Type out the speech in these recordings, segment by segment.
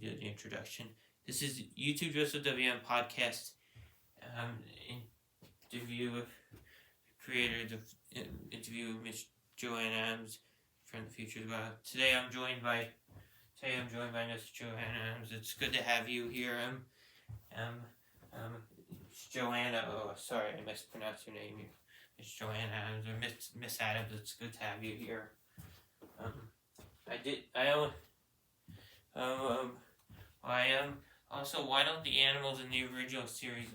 do the introduction. This is YouTube Joseph WM podcast. Interview with creator, the interview with Miss Johanna Adams from the future as well. Today I'm joined by Miss Johanna Adams. It's good to have you here. Joanna. Oh, sorry, I mispronounced your name. Miss Johanna Adams or Miss Adams. It's good to have you here. Also, why don't the animals in the original series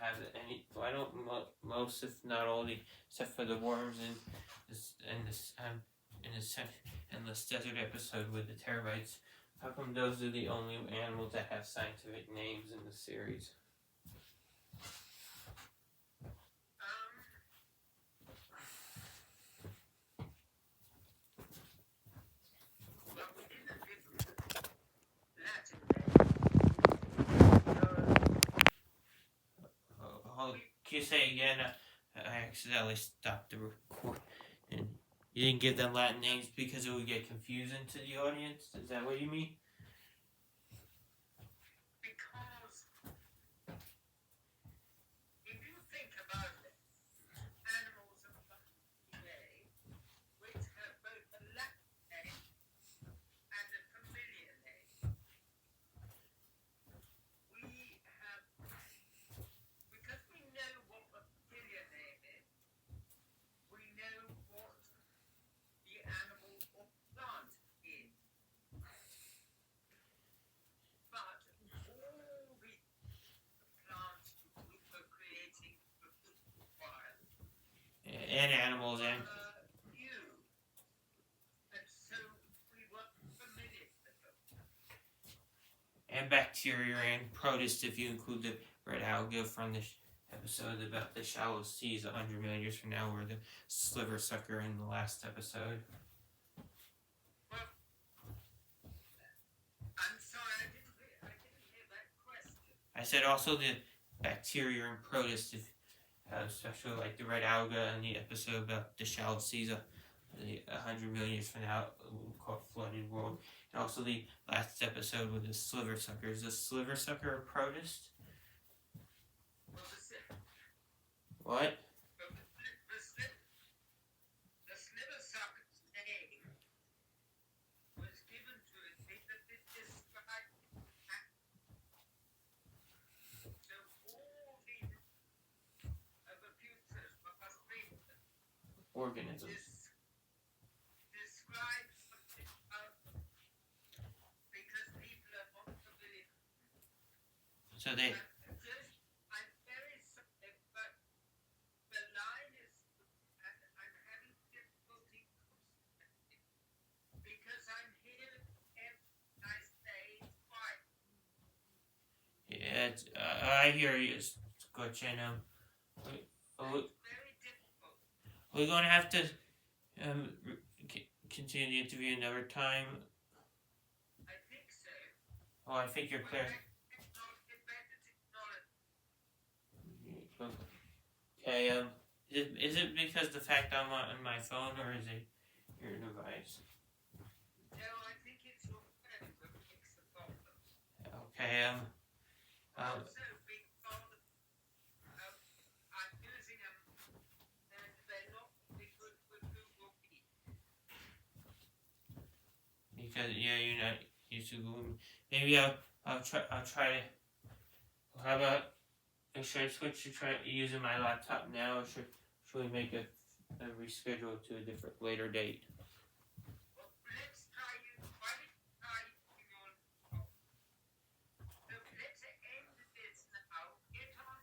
have any? Why don't most, if not all, except for the worms in this endless desert episode with the terabytes? How come those are the only animals that have scientific names in the series? Can you say again? I accidentally stopped the record. And you didn't give them Latin names because it would get confusing to the audience? Is that what you mean? Because if you think about it, animals of today, which have both a Latin name and a familiar name, because we know what a familiar name is, we know what the animal or plant is. But all the plants we were creating for the wild And animals and new, and so we were familiar with them. and bacteria and protists if you include the red alga from the episode about the shallow seas 100 million years from now, or the sliver sucker in the last episode. Well, I'm sorry, I didn't hear that question. I said also the bacteria and protists, especially like the red alga in the episode about the shallow seas, the 100 million years from now, called flooded world, and also the last episode with the sliver sucker. Is the sliver sucker a protist? Well, What? the sliver sucker's name was given to it because it described so all the futures must be Organisms. describe something about them because people are not familiar. So they. I'm very sorry, but the line is, and I'm having difficulty because I'm here and I say twice. Yeah, I hear you, Scotch, and It's very difficult. we're going to have to continue the interview another time. I think so. Oh, I think you're clear. Better technology. Okay, is it because the fact I'm on my phone, or is it your device? No, I think it's your friend that makes the problem. Okay, Also, because I'm using them and they're not very good with Google Meet. because you're not used to Google. Maybe I'll try to. How about should I switch to try using my laptop now, or should we make a reschedule to a different later date? Well, let's try you. Why don't you try using your phone? So let's end this now. Get on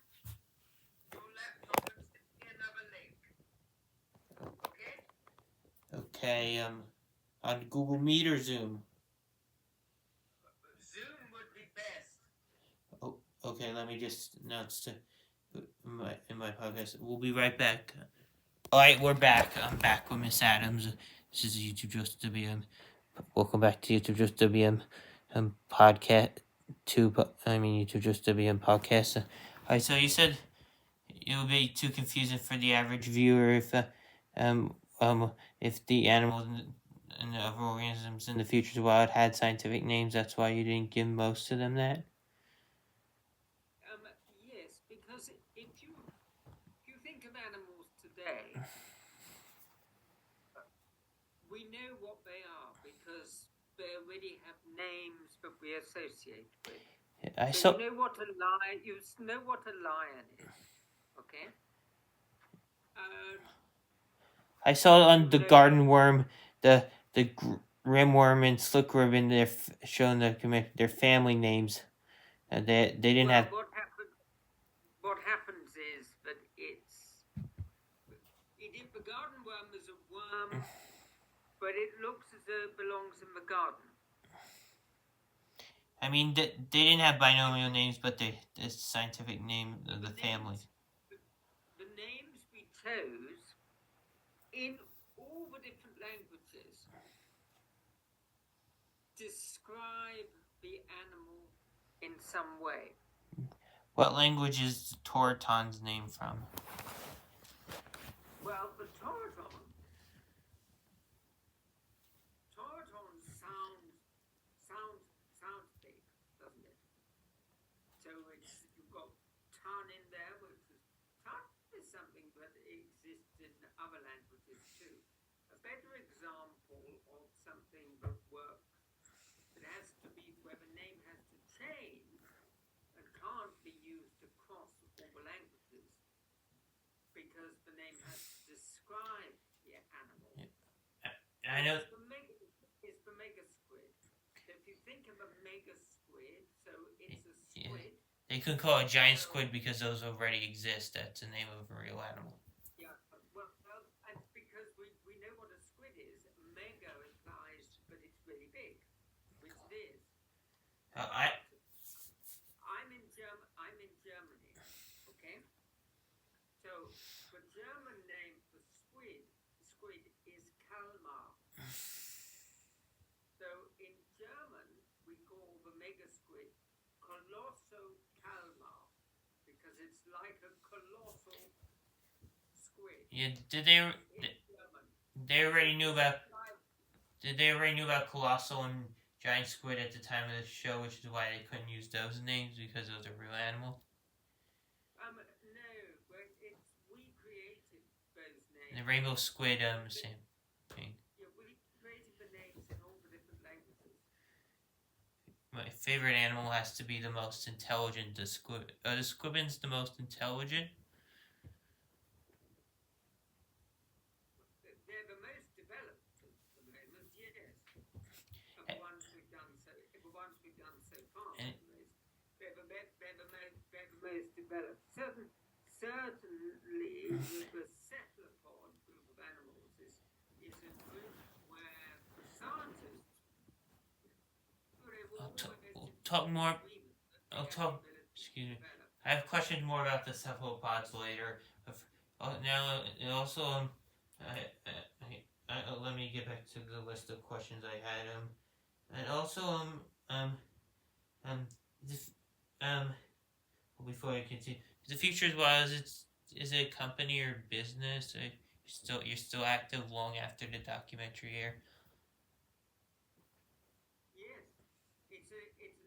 your laptop and send me another link. Okay? Okay, on Google Meet or Zoom? Zoom would be best. Okay, let me just announce in my podcast. We'll be right back. All right, we're back. I'm back with Miss Adams. This is YouTube Just WM. Welcome back to YouTube Just WM podcast. YouTube Just WM podcast. All right, so you said it would be too confusing for the average viewer if the animals and other organisms in the future as well had scientific names. That's why you didn't give most of them that. Yes, because if you think of animals today, we know what they are because they already have names that we associate with. You know what a lion. You know what a lion is, okay? I saw on the garden worm, the rimworm and slick ribbon. They're showing their family names. They didn't have. What happens is that the garden worm is a worm, but it looks as though it belongs in the garden. I mean, they didn't have binomial names, but the scientific name of the family. The names we chose in all the different languages describe the animal in some way. What language is Torton's name from? Well, the Torton sounds big, doesn't it? So you've got ton in there, which is ton is something that exists in other languages too. A better example of something that works, it has to be where the name has to change and can't be used across all the languages because the name has to describe the animal. I know. It's the mega squid. So if you think of a mega squid, so it's a squid. They could call it giant squid because those already exist. That's the name of a real animal. Yeah, well, because we know what a squid is. Mega implies that it's really big, which it is. I'm in Germany. Okay. So the German name for squid is Kalmar. So in German we call the mega squid Colosso Kalmar because it's like a colossal squid. Yeah, they already knew about colossal and giant squid at the time of the show, which is why they couldn't use those names because those are real animals? No, we created those names. The rainbow squid, same thing. Yeah, we created the names in all the different languages. My favorite animal has to be the most intelligent. The squid. The squibin's the most intelligent. They're the most developed at the moment, yes. The ones we've done so far. They're the most developed. Certainly, the cephalopod group of animals is a group where the scientists. Excuse me. I have questions more about the cephalopods later. Now, also, let me get back to the list of questions I had. And also, before I continue, the future as well is it a company or business? You're still active long after the documentary air. Yes, it's an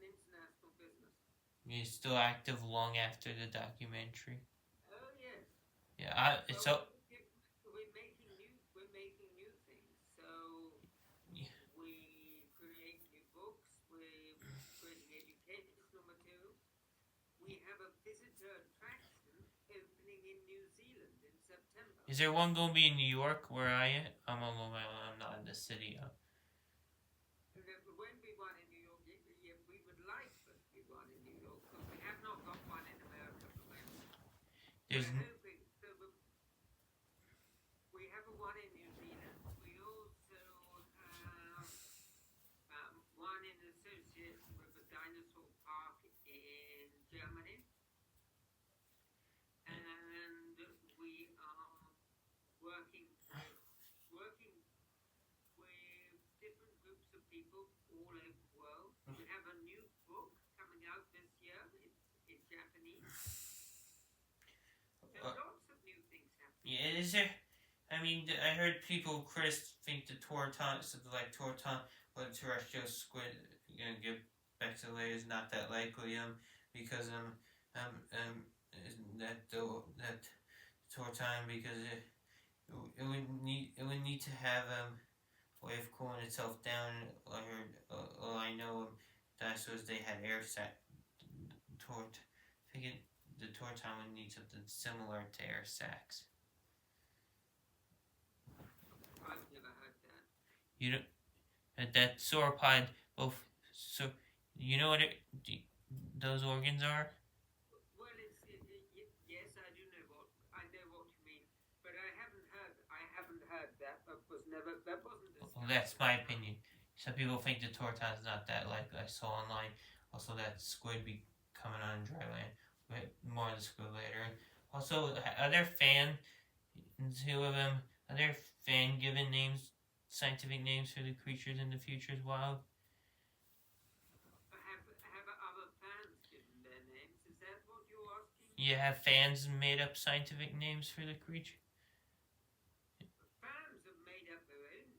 international business. You're still active long after the documentary. Oh yes. Yeah, We're making new things. So we create new books. We're creating educational materials. We have a visitor attraction opening in New Zealand in September. Is there one going to be in New York where I am? I'm not in the city. There won't be one in New York. Yeah, we would like there to be one in New York, but we have not got one in America at the moment. We have one in New Zealand. We also have one in association with a dinosaur park in Germany. And we are working with different groups of people all over the world. We have a new book coming out this year. It's in Japanese. So lots of new things happening. Yeah, is there? I mean, I heard people, Chris, think the Torton, something like Torton or the terrestrial squid, get back to later is not that likely. Because that that Torton, because it would need to have a way of cooling itself down. I heard, I know dinosaurs, they had air sac. Tort, I think the Torton would need something similar to air sacs. I've never heard that. You don't, that sauropod, both, so you know what those organs are? Well, yes, I do know I know what you mean, but I haven't heard that. That wasn't discussed. Well, that's my opinion. Some people think the Torton's not that likely. I saw online also that squid be coming on dry land. But more on the squid later. Also, are there fans who have are there fan given names, scientific names for the creatures in the future's wild? Have other fans given their names? Is that what you're asking? You have fans made up scientific names for the creature? Fans have made up their own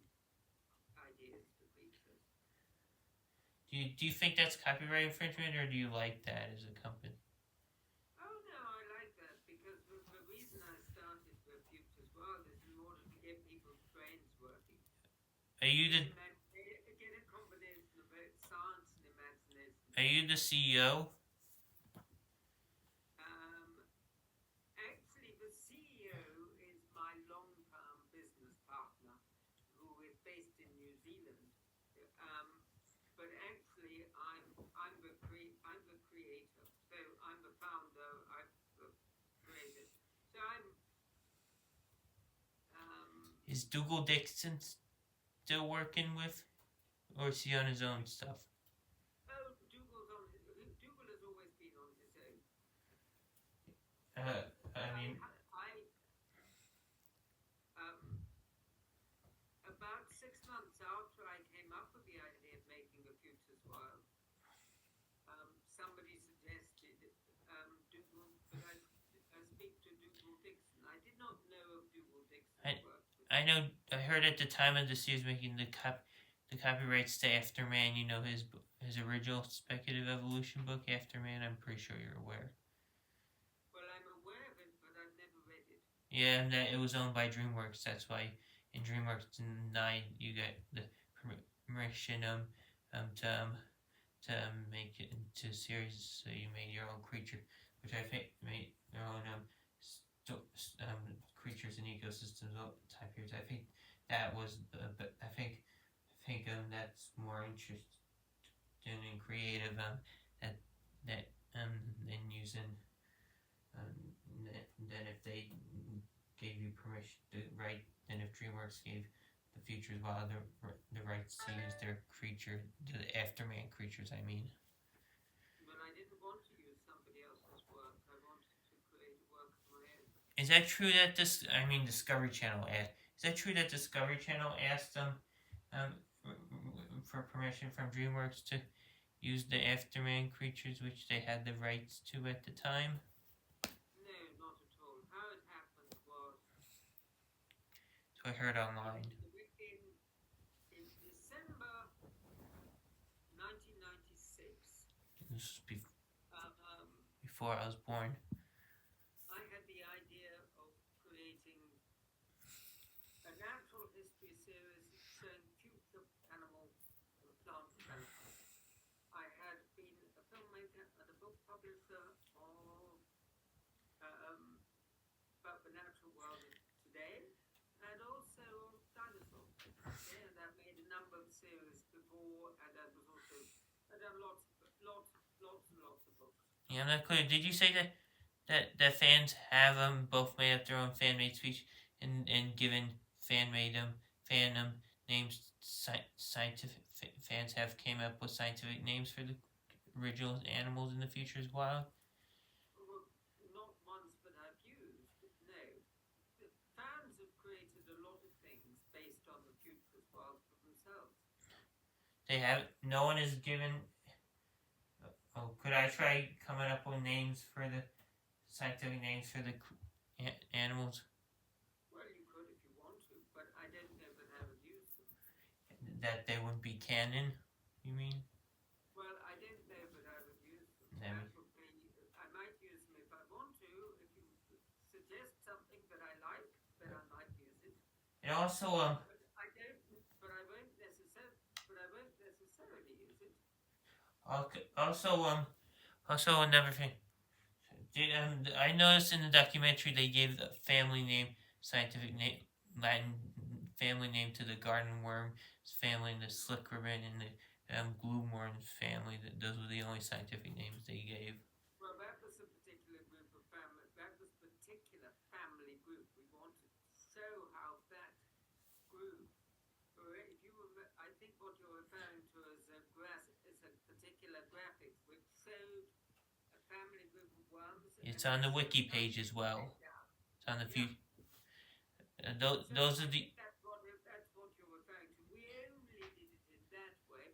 ideas for creatures. Do you think that's copyright infringement, or do you like that as a company? Oh no, I like that because the reason I started with Futures Wild is in order to get people's brains working. Are you the Get a combination of science and imagination. Are you the CEO? Actually, the CEO is my long-term business partner, who is based in New Zealand. But actually, I'm the creator. So I'm the founder. I've created. So Is Dougal Dixon still working with, or is he on his own stuff? Oh, Dougal has always been on his own. I mean, about 6 months after I came up with the idea of making the Futures Wild, somebody suggested Dougal, but I speak to Dougal Dixon. I did not know of Dougal Dixon's work. I know. I heard at the time of the series making the copyrights to Afterman. You know his original speculative evolution book, Afterman. I'm pretty sure you're aware. Well, I'm aware of it, but I've never read it. Yeah, and that it was owned by DreamWorks. That's why in DreamWorks 9 you get the permission to make it into a series. So you made your own creature, which I think made your own creatures and ecosystems type here. I think that was, but I think that's more interesting and creative than using than if they gave you permission to write. Than if DreamWorks gave the Futures Wild the rights to use their creature, the Afterman creatures. I mean. But I didn't want to use somebody else's work. I wanted to create a work of my own. Is that true that Discovery Channel asked? Is that true that Discovery Channel asked them for permission from DreamWorks to use the Afterman creatures, which they had the rights to at the time? No, not at all. How it happened was. So I heard online. In December 1996. This was before I was born. I had the idea of creating a natural history series showing future animal and plant development. I had been a filmmaker and a book publisher about the natural world today, and also dinosaurs. Okay, and I've made a number of series before, and I've done lots and lots of books. Yeah, I'm not clear. Did you say that fans have both made up their own fan-made speech and given fan-made names? Scientific fans have came up with scientific names for the original animals in the Futures Wild. Well, not ones that I've used. No, the fans have created a lot of things based on the Futures Wild for themselves. They have. No one is given. Oh, could I try coming up with names for the scientific names for the animals? Well, you could if you want that they wouldn't be canon. You mean? Well, I don't know, but I would use them. Let me- That would be, I might use them if I want to. If you suggest something that I like, then I might use it. And also But I don't. But I won't necessarily. But I won't necessarily use it. also another thing. I noticed in the documentary they gave the family name, scientific name, Latin family name to the garden worm's family, and the slick ribbon, and the gloomworm's family. Those were the only scientific names they gave. Well, that was a particular group of family. That was particular family group. We wanted to show how that group. Or if you remember, I think what you're referring to as a particular graphic which showed a family group of worms. It's on the wiki page as well. It's on the few. Those are the. That's what you're referring to. We only did it in that way.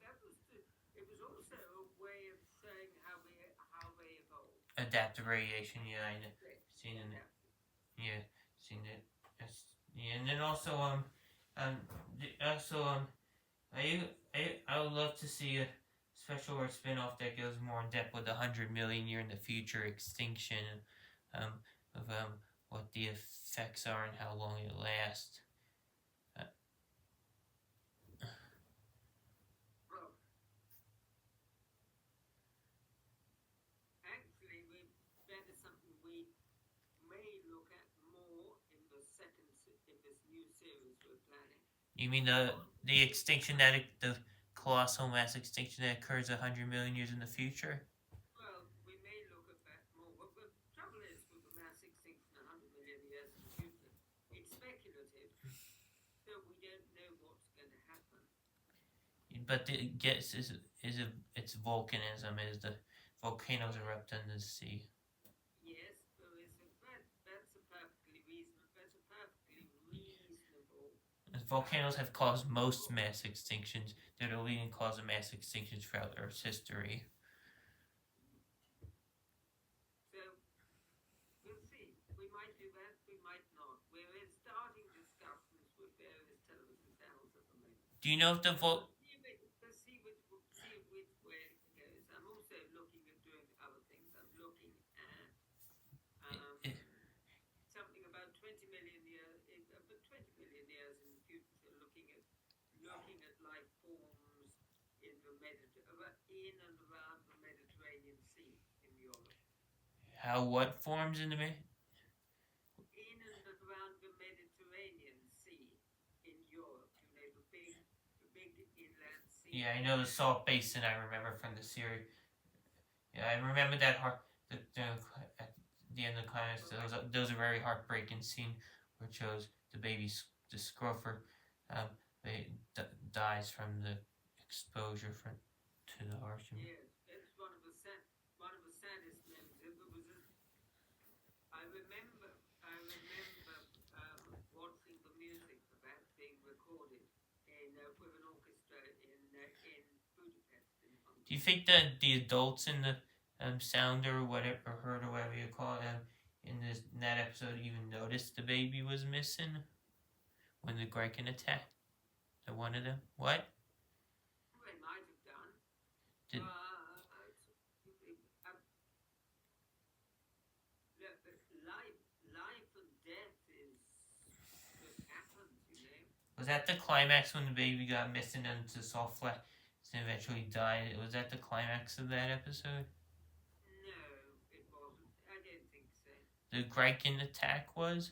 It was also a way of showing how they evolved. Adaptive radiation, yeah, I know. Seen it. Yeah, seen it. Yeah, and then also I would love to see a special or spin-off that goes more in depth with 100 million year in the future extinction, of what the effects are and how long it lasts. Well, actually, that is something we may look at more in this new series we're planning. You mean the extinction the colossal mass extinction that occurs 100 million years in the future? Well, we may look at that more. But the trouble is with the mass extinction 100 million years in the future, it's speculative, so we don't know what's going to happen. But it gets it's volcanism, is the volcanoes erupt in the sea. Yes, that's a perfectly reasonable. Volcanoes have caused most mass extinctions. They're the leading cause of mass extinctions throughout Earth's history. So we'll see. We might do that. We might not. We're starting discussions with various television channels at the moment. Do you know if the See which way it goes. I'm also looking at doing other things. I'm looking at something about 20 million years in the future. Looking at life forms in and around the Mediterranean Sea in Europe. How what forms in the In and around the Mediterranean Sea in Europe, the big inland sea. Yeah, I know the salt basin. I remember from the series. Yeah, I remember that at the end of the climax. There was a very heartbreaking scene where it shows the baby, the scrofer, dies from the exposure to the harsh. Yes, that's one of the saddest moments. I remember watching the music for that being recorded with an orchestra in Budapest in Hungary. Do you think that the adults in the sound or whatever, or heard or whatever you call it, in that episode even noticed the baby was missing when the Kraken attacked? The one of them? What? They might have done. Did- Life and death just happens, Was that the climax when the baby got missing and the soft flesh and eventually died? Was that the climax of that episode? No, it wasn't. I don't think so. The Kraken attack was?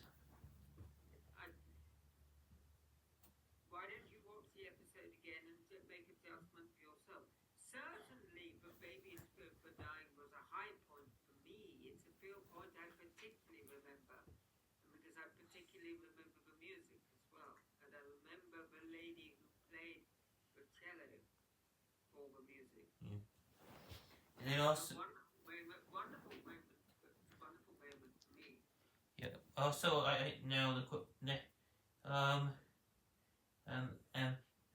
Why don't you watch the episode again and make adjustments yourself? Certainly, the baby's for dying was a high point for me. It's a feel point I particularly remember, because I particularly remember the music as well, and I remember the lady who played the cello for the music. Yeah. And then also, Wonderful moment for me. yeah. Also,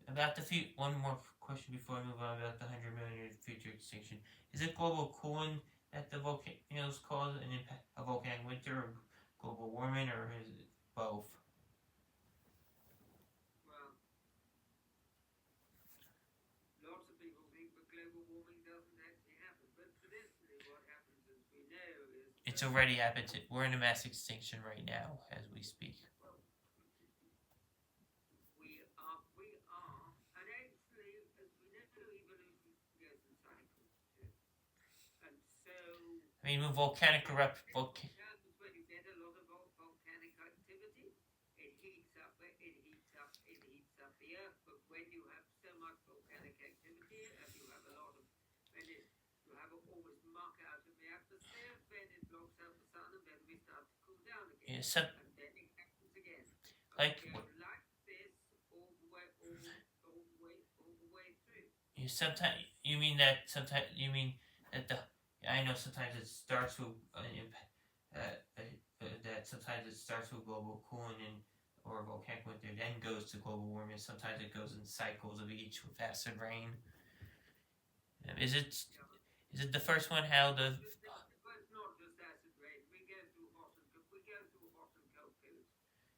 about one more question before I move on about the 100 million year future extinction. Is it global cooling that the volcanoes cause an impact, a volcanic winter, or global warming, or is it both? Well, people think that global warming doesn't actually happen, but traditionally what happens, as we know, is It's already happened. We're in a mass extinction right now as we speak. well, we are, and actually, as we know, evolution goes in cycles too. And so, I mean, when volcanic erupt, happens when you get a lot of volcanic activity, it heats up the earth. But when you have so much volcanic activity, and you have a lot of, you have always muck out of the atmosphere, then it blocks out the sun, and then we start to cool down again. yeah, And then it happens again. like Like this all the way through. sometimes you mean that sometimes you mean that the I know sometimes it starts with that sometimes it starts with global cooling and or volcanic winter, then goes to global warming. Sometimes it goes in cycles of each with acid rain. Is it the first one? How the It's not just acid rain. We go through hot and cold periods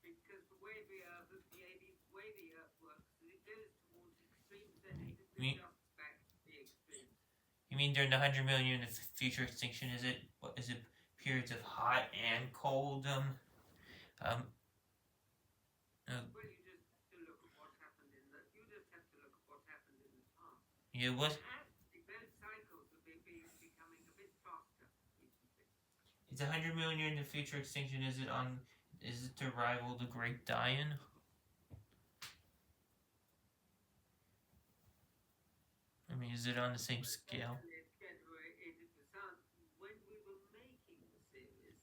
because the way the Earth works, it goes towards extremes and it adjusts back to the extremes. you mean during the 100 million year future extinction? Is it periods of hot and cold? Well, you just have to look at what happened in the. You just have to look at what happened in the past. Yeah, what? Actually, those cycles are becoming a bit faster recently. It's 100 million year in the future extinction. Is it to rival the Great Dying? I mean, is it on the same scale? When we were making the series,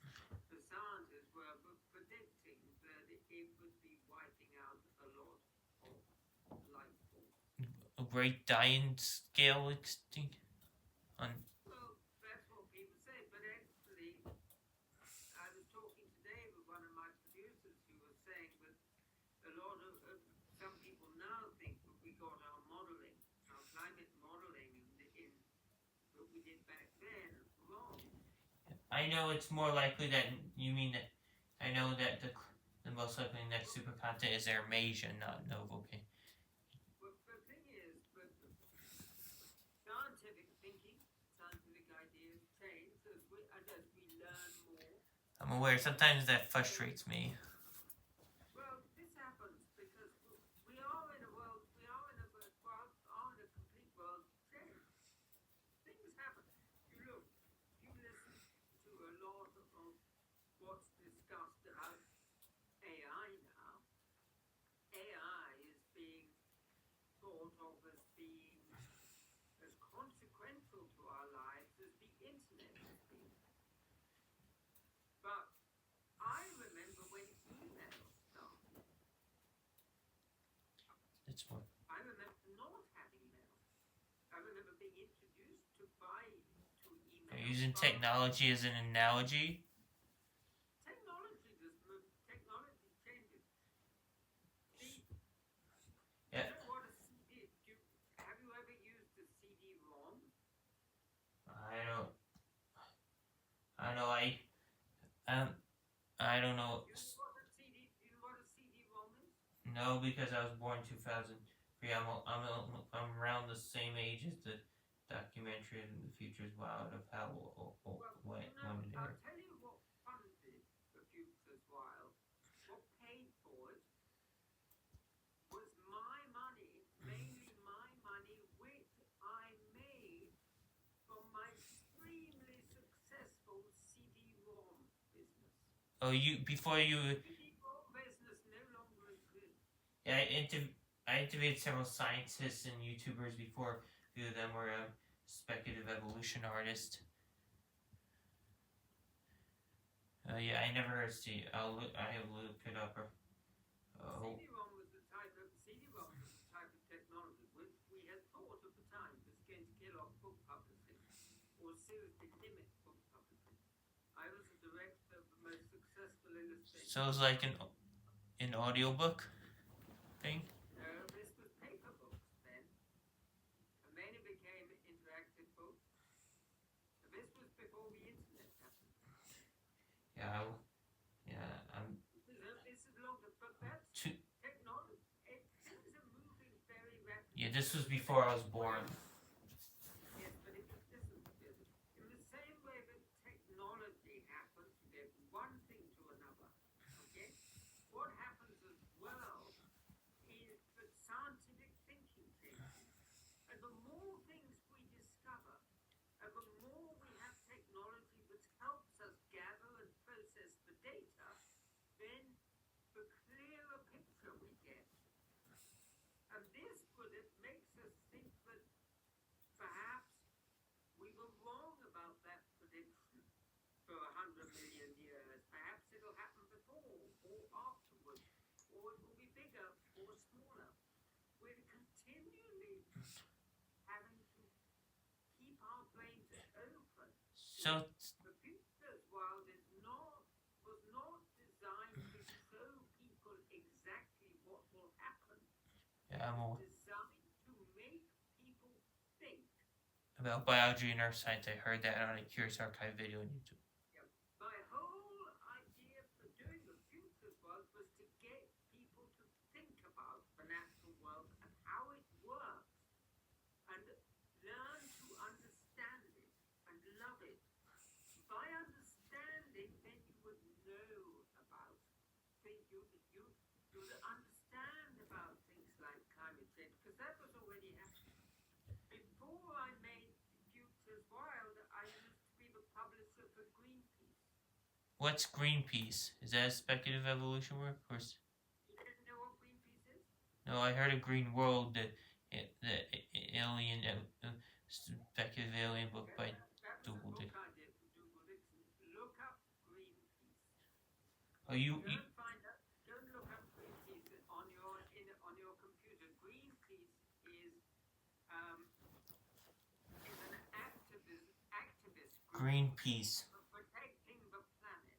the scientists were predicting that it would be wiping out a lot of life forms. A Great Dying scale extinction? Well, that's what people say, but actually, I was talking today with one of my producers who was saying that a lot of some people now think that we got our modeling, our climate modeling that we did back then wrong. I know it's more likely that you mean that. I know that the most likely next supercontinent is Ermasia, not Nova. Okay. Well, the thing is, but scientific thinking, scientific ideas change as we learn more. I'm aware. Sometimes that frustrates me. Well, this happens because we are in a world, we are in a complete world change. Things happen. You listen to a lot of what's discussed about AI now. AI is being thought of as being as consequential to our lives as the internet has been. But I remember when email started. It's more. I remember not having mail. I remember being introduced to email. Are you using technology as an analogy? Technology changes. Yeah. You know what a CD? Have you ever used a CD-ROM? I don't know. I don't know. Do you know what a CD-ROM is? No, because I was born 2003. I'm around the same age as the documentary in The Future's Wild of how when it aired. I'll tell you what funded The Future's Wild. What paid for it was my money, mainly my money, which I made from my extremely successful CD-ROM business. Oh, before you. CD-ROM business no longer exists. Yeah, I interviewed several scientists and YouTubers before. A few of them were speculative evolution artists. Yeah, I never heard Steve. I will look it up. CD-ROM was the type of technology which we had thought at the time was going to kill off book publishing or seriously limit book publishing. I was the director of the most successful illustration. So it was like an audiobook thing? No, this was paper books then. And then it became interactive books. And this was before the internet happened. This is longer, but that's technology. Things are moving very rapidly. Yeah, this was before I was born. So The future's world was not designed to show people exactly what will happen. yeah, It's designed to make people think. about biology and earth science. I heard that on a Curious Archive video on YouTube. My whole idea for doing the future's world was to get people to think about the natural world and how it works and learn to understand it and love it. By understanding, then you would know about things. You'd understand about things like climate change, because that was already happening. Before I made Future's Wild, I used to be the publisher for Greenpeace. What's Greenpeace? Is that a speculative evolution work? Or You didn't know what Greenpeace is? no, I heard of Green World, the alien, speculative alien book by That was a Dougal book Dick. I did for Dougal Dixon. Look up Greenpeace. Oh, you Go and look up Greenpeace on your computer. Greenpeace is an activist group Greenpeace. for protecting the planet.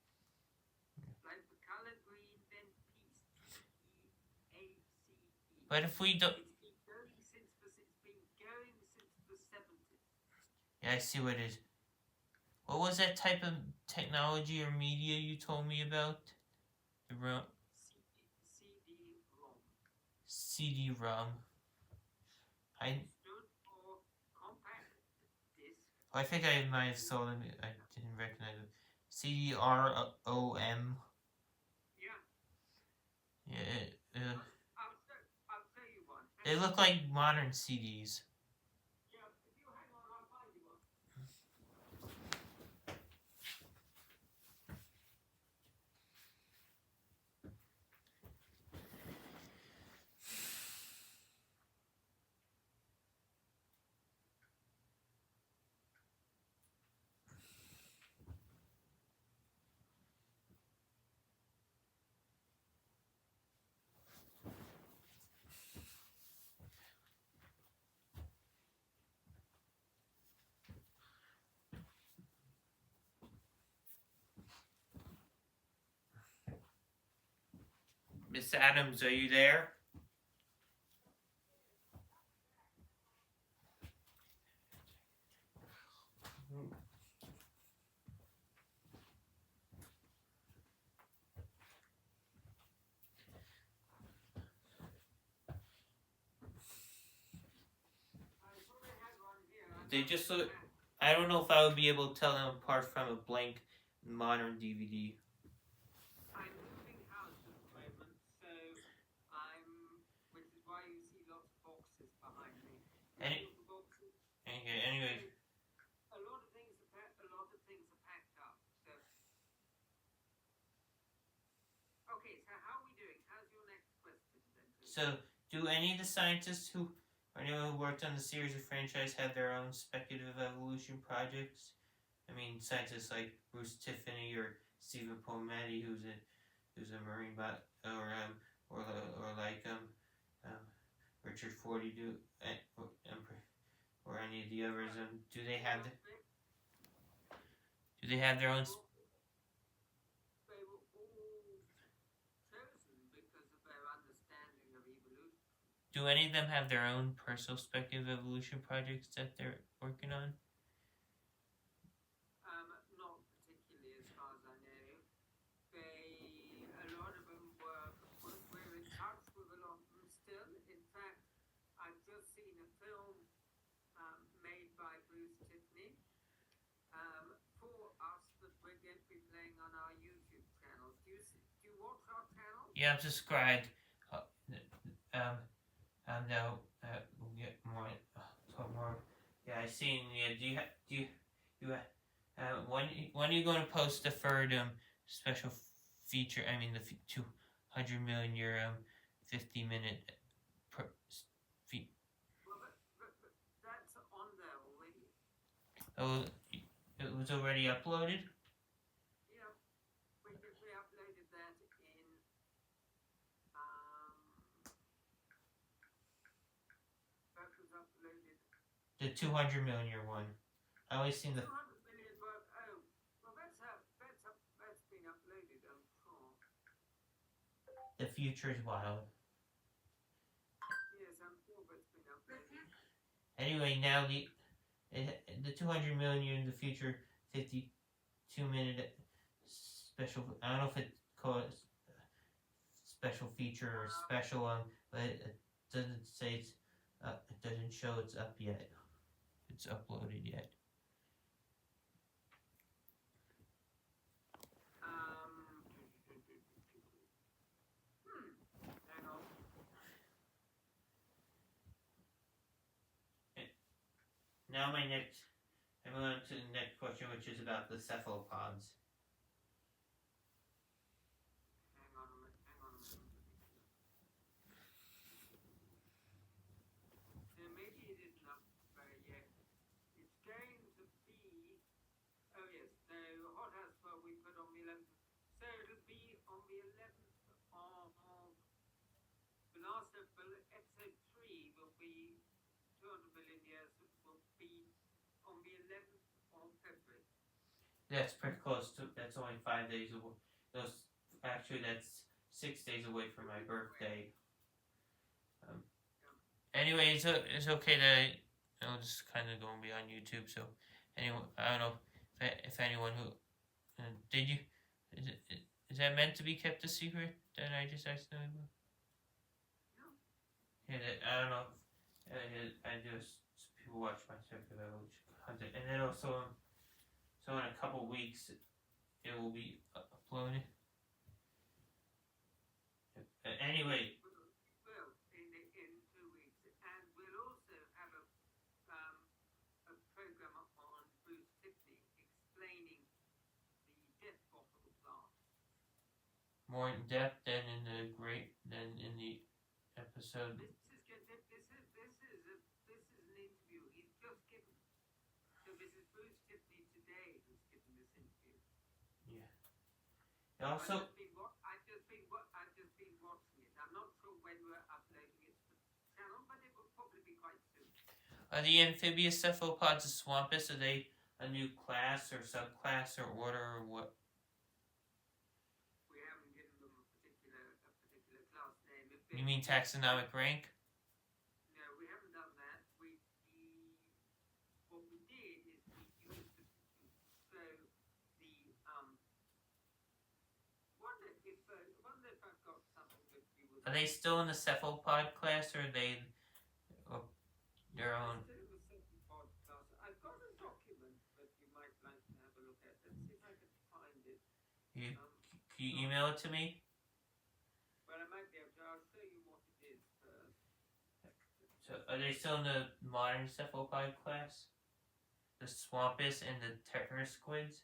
Like the color green, then peace. Peace. But if we don't, It's been going since the 70s. yeah, I see what it is. What was that type of technology or media you told me about? The CD-ROM. CD-ROM. Stood for compact disc. I think I might have saw them. I didn't recognize it. CD-ROM. Yeah. Yeah. I'll tell you one. They look like modern CDs. Yeah, if you hang on, I'll find you one. Miss Adams, are you there? They just look. I don't know if I would be able to tell them apart from a blank modern DVD. I'm moving house at the moment, so which is why you see lots of boxes behind me. Anyway. A lot of things are packed up. So, okay. So how are we doing? How's your next question then? So, do any of the scientists who worked on the series or franchise have their own speculative evolution projects? I mean, scientists like Bruce Tiffany or Stephen Palmetti, who's a marine bot, or like Richard Forty, or any of the others. Do they have their own? They were all chosen because of their understanding of evolution. Do any of them have their own personal speculative evolution projects that they're working on? Not particularly, as far as I know. A lot of them we're in touch with a lot of them still. In fact, I've just seen a film made by Bruce Tiffany for us that we're going to be playing on our YouTube channel. Do you watch our channel? Yeah, I'm subscribed. No, we'll get more. Talk more. Yeah, I seen. Yeah, when are you going to post the third special feature? I mean, the 200 million year 50-minute. Well, that's on there already. Oh, it was already uploaded. Yeah, we uploaded that in. That was uploaded. The 200 million year one. I always seen the. 200 million, but The future is wild. Yes, I'm sure it's been updated. Anyway, now the 200 million year in the future, 52-minute special. I don't know if it's called special feature or special one, but it doesn't say it's. It doesn't show it's up yet. It's uploaded yet. Hang on. Now I'm going to the next question, which is about the cephalopods. Hang on a minute. Now maybe it isn't up yet. It's going to be. Oh yes, no. Hot House Spot we put on the 11th. So it'll be on the 11th of the last episode 3 will be 200 million years. Will be on the 11th of February. That's pretty close to. That's only 5 days away. That's 6 days away from my birthday. Anyway, it's okay that it'll just kind of going to be on YouTube. So, anyway, I don't know if anyone who did you is that meant to be kept a secret? That I just accidentally. Yeah, I don't know. I just people watch my stuff about which content, and then also so in a couple weeks it will be uploaded. Anyway. Well, in 2 weeks, and we'll also have a program on Bruce Tiffany explaining the death bottle plant. More in depth than in the episode. This is an interview he's just given. So this is Bruce Tiffany today who's given this interview. Yeah. Also. I've just been watching it. I'm not sure when we're uploading it to the channel, but it will probably be quite soon. Are the amphibious cephalopods a swampus? Are they a new class or subclass or order or what? We haven't given them a particular class name. You mean taxonomic rank? No, we haven't done that. What we did is we used to show the wonder if I've got something that you would. Are they still in the cephalopod class or are they their own? I've got a document that you might like to have a look at. Let's see if I can find it. Can you email it to me? Well, I might be able to. I'll show you what it is first. So are they still in the modern cephalopod class? The swampus and the pterosaurids?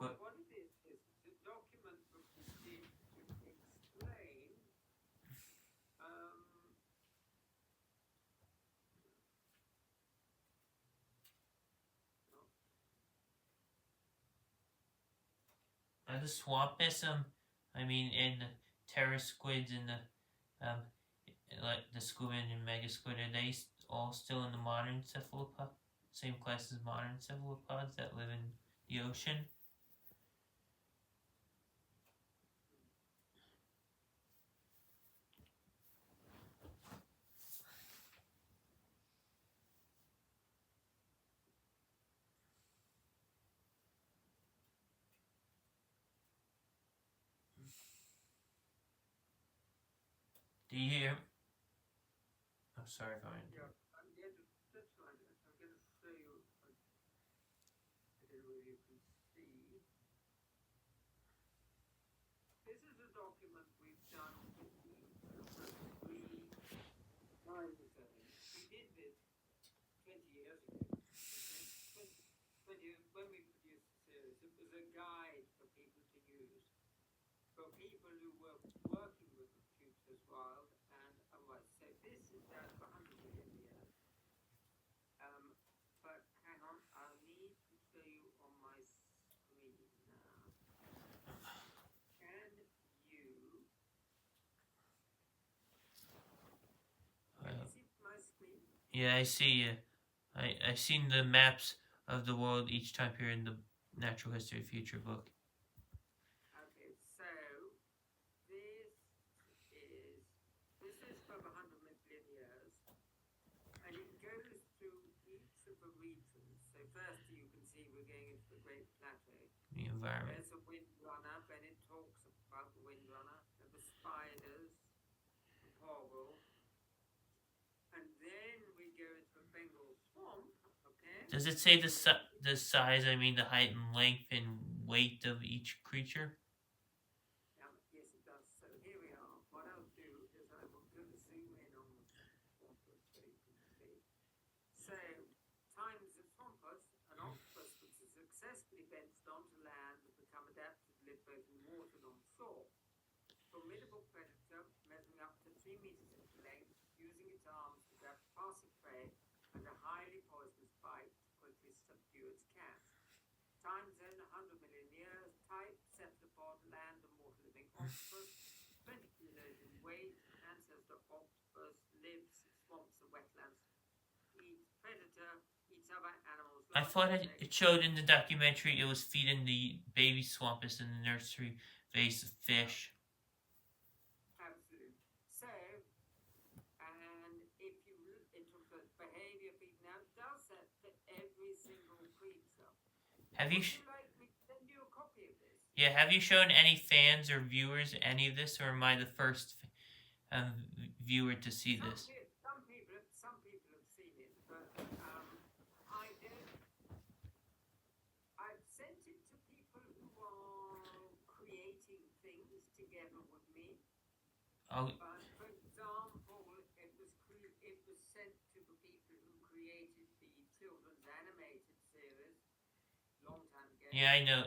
What it is it's a document that we did to explain the swampus, I mean, in the pterosaurids and the like the squid and megasquid, are they all still in the modern cephalopod? Same class as modern cephalopods that live in the ocean? Do you hear? I'm sorry if I'm. Yeah, that's fine. I'm going to show you. I don't know if you can see. This is a document we've done with the 3 times. We did this 20 years ago. 20 when we produced the series. It was a guide for people to use. For people who were working with the tubes as wild and otherwise. So this is down to 100 million years. But hang on, I'll need to show you on my screen now. Can you see my screen? Yeah, I see. I've seen the maps of the world each time period in the Natural History Future book. Okay, so this regions. So first you can see we're going into the Great Plateau. The environment. There's a windrunner, then it talks about the windrunner, and the spiders, the porgal. And then we go into the Bengal swamp, okay? Does it say the size? I mean, the height and length and weight of each creature. Yes, it does. So here we are. What I'll do is I will go zoom in on the swampus so you can see. So, times of swampus, an octopus which has successfully benched onto land and become adapted to live both in water and on shore. Formidable predator measuring up to 3 meters in length, using its arms to grab passing prey and a highly poisonous bite to quickly subdue its cast. Time zone 100 million years. Type cephalopod, land and water living octopus. 20 kilos in weight. Ancestor octopus. Lives in swamps and wetlands. Eats predator. Eats other animals. I thought it showed in the documentary it was feeding the baby swampus in the nursery vase of fish. Absolutely. So, and if you it talks about behavior feed now, it does that for every single creature. Have you? Would you like me to send you a copy of this? Yeah. Have you shown any fans or viewers any of this, or am I the first viewer to see this? Some people have seen it, but I don't. I've sent it to people who are creating things together with me. Oh, For example, it was sent to the people who created the children's animated series long time ago. yeah, I know.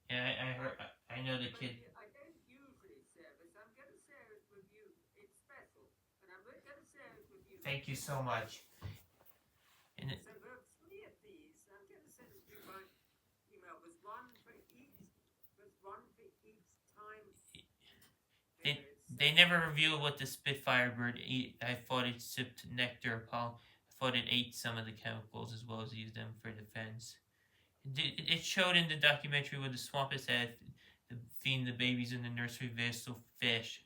Yeah, I heard. I know the kid. I don't usually share this. I'm going to share it with you. It's special, and I'm going to share it with you. Thank you so much. And So there are 3 of these. I'm going to send it to you by email. There's one for each. There's one for each time. they never revealed what the Spitfire bird ate. I thought it sipped nectar or pollen. I thought it ate some of the chemicals as well as used them for defense. It showed in the documentary where the swampus had feeding the babies in the nursery vase of fish.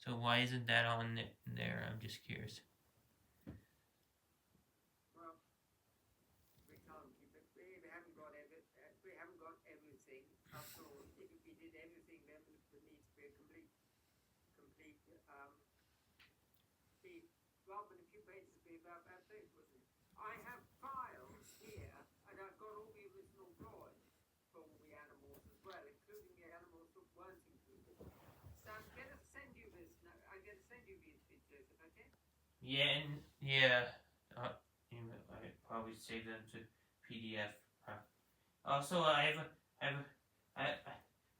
So why isn't that on there? I'm just curious. Well, we can't keep it. We haven't got everything. After all, if we did everything, then it would need to be a complete. Rather than a few pages be about that big, wouldn't it? I have files here, and I've got all the original drawings for all the animals as well, including the animals that weren't included. So I'm going to send you this. No, I'm going to send you these pictures, okay? Yeah, and yeah. I probably save them to PDF. Also, I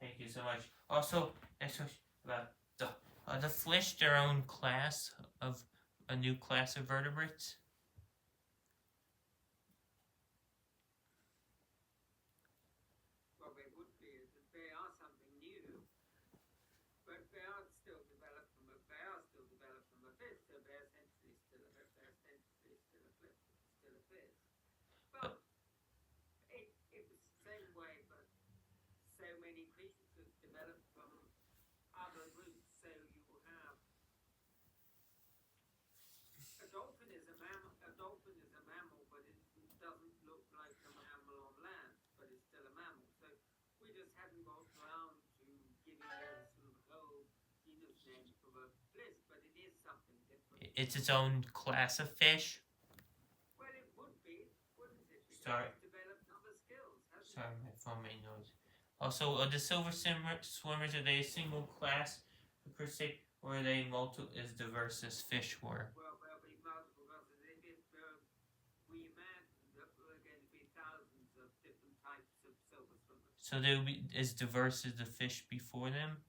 thank you so much. Also, next question about the fish, their own class of a new class of vertebrates. Well, they would be. They are something new, but they are still developed from a fish. So they're essentially still a fish. But it was the same way, but so many creatures developed from other roots. So you will have a dolphin is a mammal. But it doesn't look like a mammal on land, but it's still a mammal. So we just haven't got around to giving it sort of whole genus name for the fish, but it is something different. It's its own class of fish. Well, it would be, wouldn't it? Because Sorry. it's developed other skills, hasn't Sorry, my phone made noise. Also, the silver swimmers, are they a single class per se, or are they as diverse as fish were? Well, there'll be multiple classes. We imagine that there are going to be thousands of different types of silver swimmers. So they will be as diverse as the fish before them?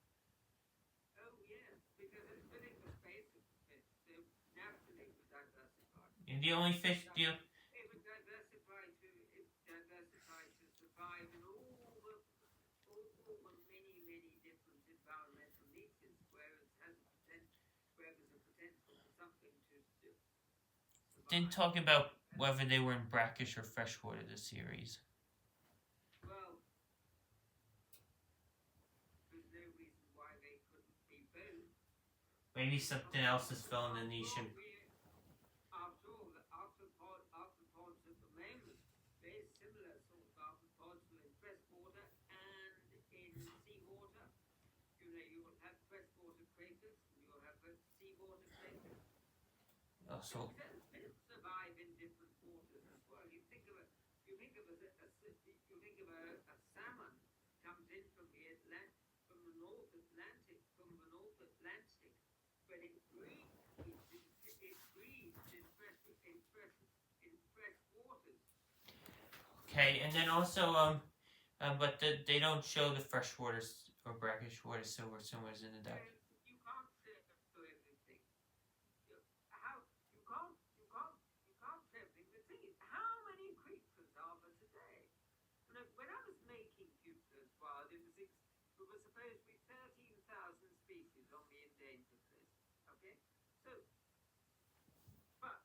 Oh, yeah, because it's filling the space of the fish. So naturally, it would diversify. And the only fish, It would diversify to survive in all the many, many different environmental niches where there's a potential for something to survive. didn't talk about whether they were in brackish or freshwater this series. Well, there's no reason why they couldn't be both. Maybe something else is filling the niche. After all, the octopods that Also, Fish survive in different waters as well. You think of a salmon comes in from the North Atlantic, but it breeds in fresh waters. okay, and then also but they don't show the fresh waters or brackish waters, so we're somewhere in the duck. You can't say everything. How you can't say everything. The thing is, how many creatures are there today? When I was making Futures Wild, it was supposed to be 13,000 species on the endangered list. Okay, so but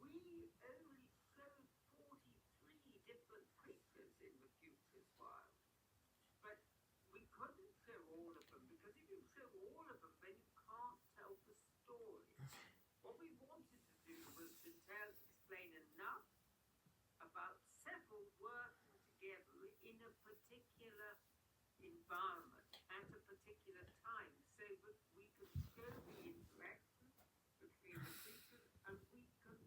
we only showed 43 different creatures in the Futures Wild. But we couldn't show all of them, because if you show all of them, then you can't tell the story. What we wanted to do was to explain enough about several working together in a particular environment at a particular time, so that we could show the interaction between the creatures, and we could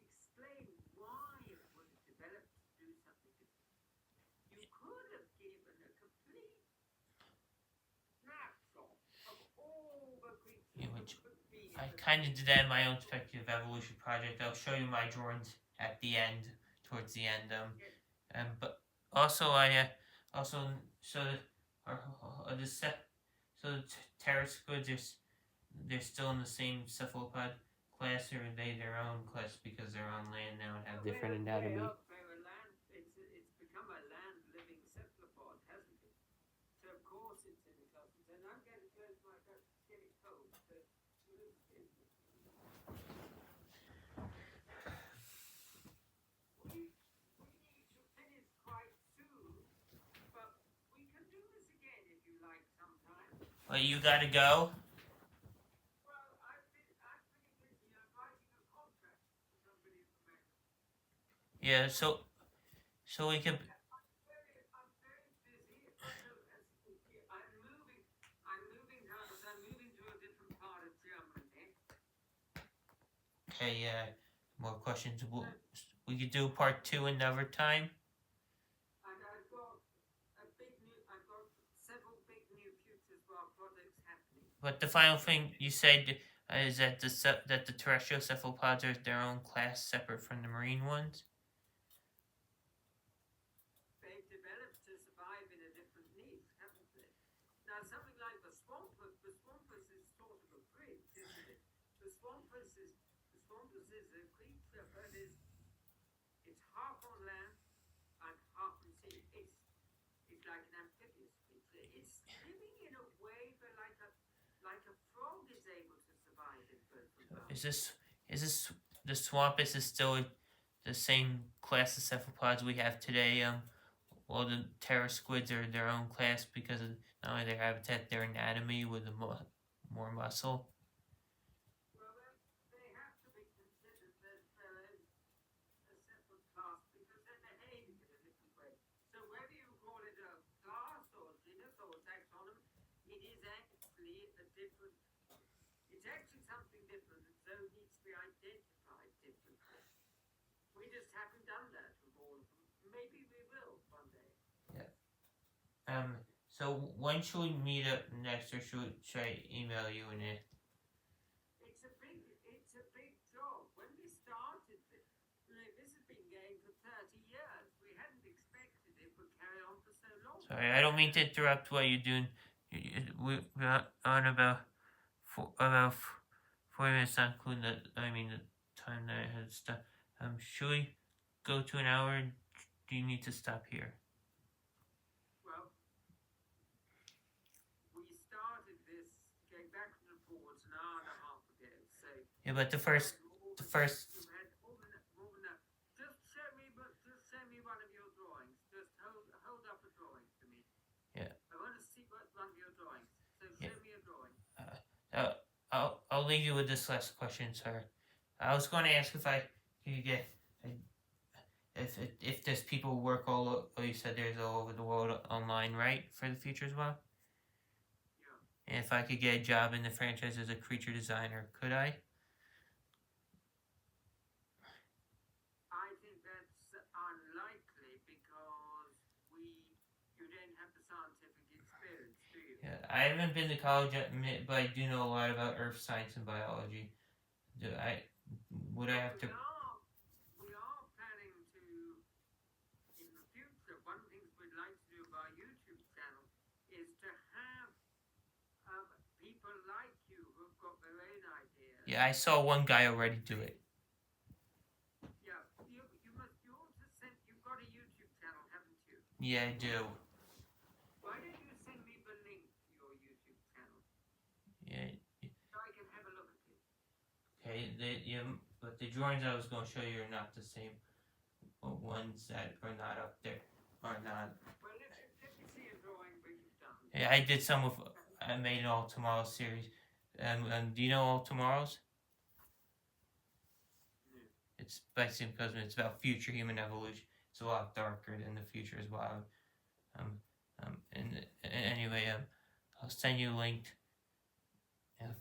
explain why it was developed to do something different. You could have given a complete snapshot of all the creatures Yeah, that which could be I in the kind of did that in my own speculative evolution project. I'll show you my drawings at the end, towards the end. But also also so the terror squids they're still in the same cephalopod class, or are they their own class because they're on land now and have different anatomy? It's become a land living cephalopod, hasn't it? So of course it's in the class. And I'm going to close my book. It's getting cold. So we need to finish quite soon, but we can do this again if you like sometime. Well, you gotta go. Well, I've been busy. I'm writing a contract for somebody in America. Yeah, so we can. I'm very busy. I'm moving house. I'm moving to a different part of Germany. Okay, more questions. We could do part 2 another time. And I've got several big new Futures Wild projects happening. But the final thing you said is that the terrestrial cephalopods are their own class, separate from the marine ones. They've developed to survive in a different niche, haven't they? Now, something like the swampus is sort of a bridge, isn't it? The swampus is a creature that it's half on land and half on sea. It's like an amphibious creature. It's living in a way that like a frog is able to survive in both environments. Is this the swampus is still the same class of cephalopods we have today? Well, the terror squids are their own class because of not only their habitat, their anatomy with more muscle. Well, they have to be considered as a separate class because they're behaving in a different way. So whether you call it a class or genus or taxonomy, it is actually it's actually something different, and so it needs to be identified differently. We just haven't done that with all of them. Maybe we will one day. Yeah. So when should we meet up next, or should I email you in it? It's a big job. When we started this has been going for 30 years. We hadn't expected it would carry on for so long. Sorry, I don't mean to interrupt what you're doing. We're on about 40 minutes, not including the time that I had stuff. Should we go to an hour? Do you need to stop here? Well, we started this going backwards and forwards an hour and a half ago. So yeah, but the first. You had more than enough. Just show me one of your drawings. Just hold up a drawing to me. Yeah. I want to see one of your drawings. So show me a drawing. I'll leave you with this last question, sir. I was going to ask if I could get if there's people who work you said there's all over the world online, right, for the future as well? Yeah. And if I could get a job in the franchise as a creature designer, could I? have the scientific experience, do you? Yeah, I haven't been to college yet, but I do know a lot about earth science and biology. Would I have to? We are planning to, in the future, one of the things we'd like to do with our YouTube channel is to have people like you who've got their own ideas. Yeah, I saw one guy already do it. Yeah, you also send, you've got a YouTube channel, haven't you? Yeah, I do. Why don't you send me the link to your YouTube channel Yeah. so I can have a look at it? Okay. But the drawings I was going to show you are not the same ones that are not up there. Are not. Well, let me see a drawing that you've done. Yeah, I did some of. I made an All Tomorrows series. Do you know All Tomorrows? No. It's basically because it's about future human evolution. It's a lot darker than the future as well. Anyway, I'll send you a link.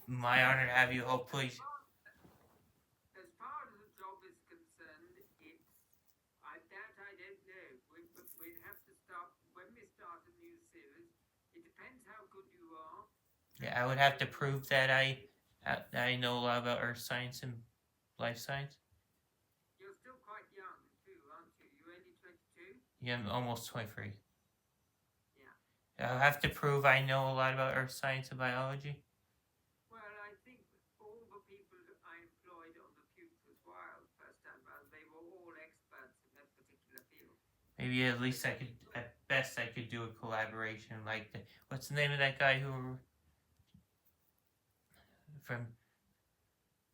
My honor to have you. Hopefully. As far as the job is concerned, I don't know. We'd have to start, when we start a new series, it depends how good you are. Yeah, I would have to prove that I know a lot about earth science and life science. You're still quite young too, aren't you? You're only 22? Yeah, I'm almost 23. Yeah. I'll have to prove I know a lot about earth science and biology. Well, I think all the people that I employed on the Futures Wild first time around, they were all experts in that particular field. Maybe at least at best I could do a collaboration like what's the name of that guy who from?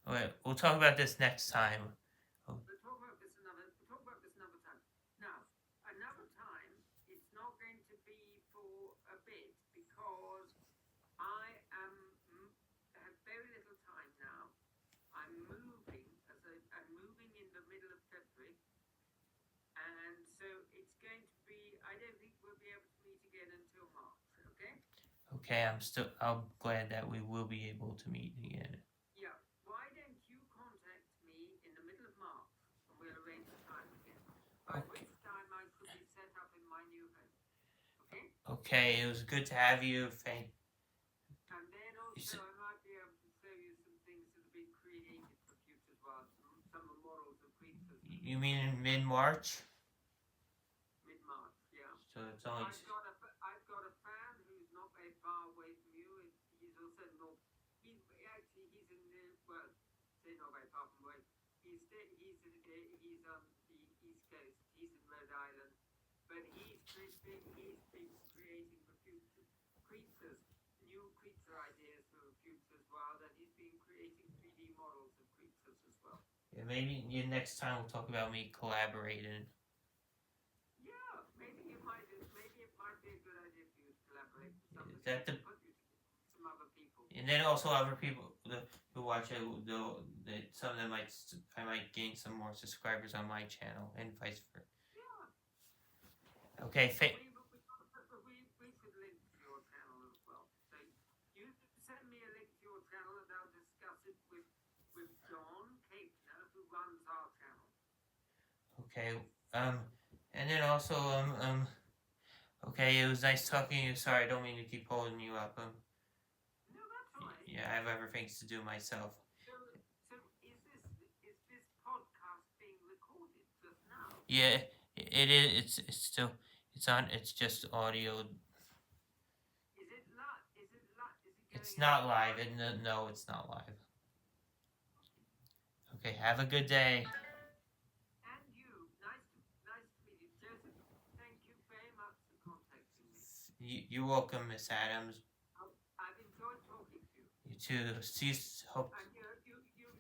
We'll talk about this next time. We'll talk about this another time. Now, another time, it's not going to be for a bit because I have very little time now. I'm moving in the middle of February, and so it's going to be. I don't think we'll be able to meet again until March. Okay? Okay, I'm glad that we will be able to meet again. Yeah. Why don't you contact me in the middle of March, and we'll arrange a time again. By which time I should be set up in my new home. Okay? Okay, it was good to have you. And then also I might be able to show you some things that have been created for Futures Wild, some models of creatures. You mean in mid-March? Mid-March, yeah. So it's only. I've got a fan who's not very far away from you. He's also not. He's in well, say not very far from away. He's on the East Coast. He's in Rhode Island, but he's been creating for future creatures, new creature ideas for Futures Wild, and he's been creating 3D models of creatures as well. Yeah, maybe next time we'll talk about me collaborating. Yeah, maybe it might be a good idea for you to collaborate with somebody. Some other people. And then also other people who watch it, some of them I might gain some more subscribers on my channel and vice versa. Yeah. Okay, we should link to your channel as well. So you send me a link to your channel and I'll discuss it with John Capener, who runs our channel. Okay. And then also okay, it was nice talking to you. Sorry, I don't mean to keep holding you up. No, that's all right. Yeah, I have other things to do myself. So is this podcast being recorded just now? Yeah, it is. It's still. It's on. It's just audio. Is it live? It's not live. No, it's not live. Okay. Have a good day. And you. Nice to meet you, Joseph. Thank you very much for contacting me. You're welcome, Miss Adams. I've enjoyed talking to you. You too. See you. Hope. And you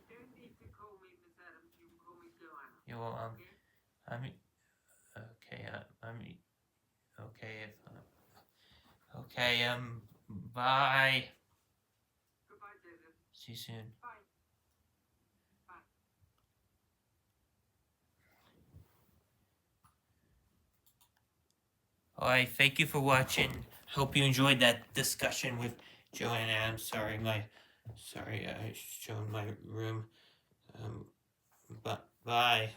don't need to call me Miss Adams. You can call me Johanna. You will. Okay? Okay. Okay. Okay. Bye. Goodbye, Joseph. See you soon. Bye. Alright, thank you for watching. Hope you enjoyed that discussion with Johanna Adams. Sorry, I showed my room. Bye.